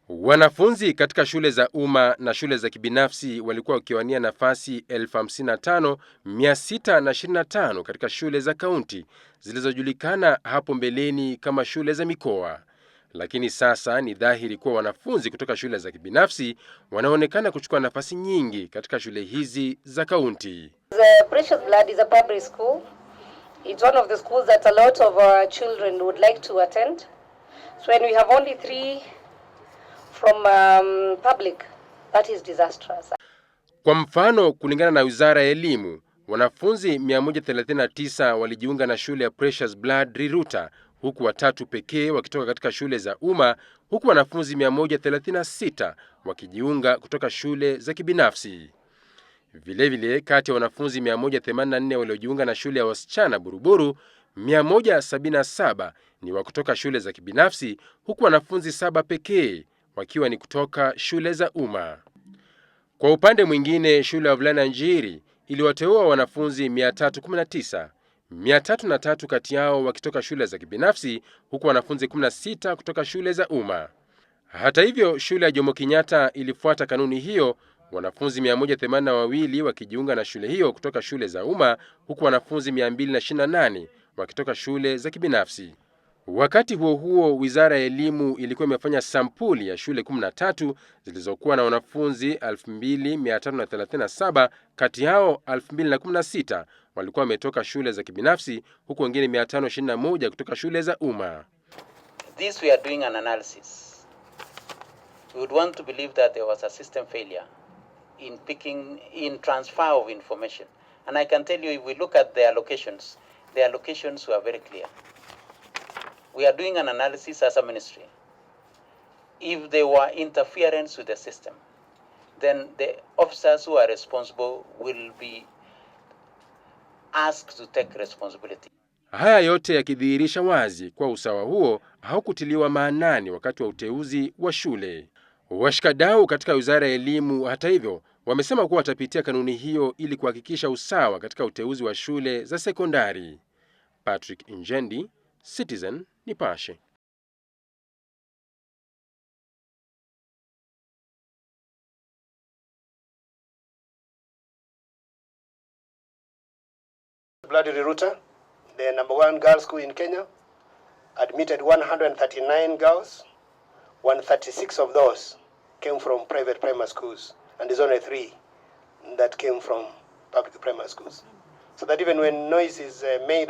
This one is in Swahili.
Wanafunzi katika shule za umma na shule za kibinafsi walikuwa wakiwania nafasi 55,625 katika shule za kaunti zilizojulikana hapo mbeleni kama shule za mikoa. Lakini sasa ni dhahiri kuwa wanafunzi kutoka shule za kibinafsi wanaonekana kuchukua nafasi nyingi katika shule hizi za kaunti. The Precious Blood is a public school. It's one of the schools that a lot of our children would like to attend. So when we have only 3 from public, that is disastrous. Kwa mfano, kulingana na Wizara ya Elimu, wanafunzi 139 walijiunga na shule ya Precious Blood Riruta, huku 3 pekee wakitoka katika shule za umma, huku wanafunzi 136 wakijiunga kutoka shule za kibinafsi. Vilevile, kati ya wanafunzi 184 waliojiunga na shule ya wasichana Buruburu, 177 ni wa kutoka shule za kibinafsi, huku wanafunzi 7 pekee wakiwa ni kutoka shule za umma. Kwa upande mwingine, shule ya wavulana Njiri iliwateua wanafunzi 319, 303 kati yao wakitoka shule za kibinafsi, huku wanafunzi 16 kutoka shule za umma. Hata hivyo, shule ya Jomo Kenyatta ilifuata kanuni hiyo, wanafunzi 182 wakijiunga na shule hiyo kutoka shule za umma, huku wanafunzi 228 wakitoka shule za kibinafsi. Wakati huo huo, Wizara ya Elimu ilikuwa imefanya sampuli ya shule 13 zilizokuwa na wanafunzi 2,537, kati yao 2,016 walikuwa wametoka shule za kibinafsi, huku wengine 521 kutoka shule za umma. This we are doing an analysis. We would want to believe that there was a system failure in transfer of information. And I can tell you, if we look at their allocations were very clear. We are doing an analysis as a ministry. If there were interference with the system, then the officers who are responsible will be asked to take responsibility. Haya yote yakidhihirisha wazi kwa usawa huo haukutiliwa maanani wakati wa uteuzi wa shule. Washikadau katika Wizara ya Elimu, hata hivyo, wamesema kuwa watapitia kanuni hiyo ili kuhakikisha usawa katika uteuzi wa shule za sekondari. Patrick Injendi, Citizen Nipashe. Blood Riruta, the #1 girls' school in Kenya, admitted 139 girls. 136 of those came from private primary schools, and there's only 3 that came from public primary schools. So that even when noise is made about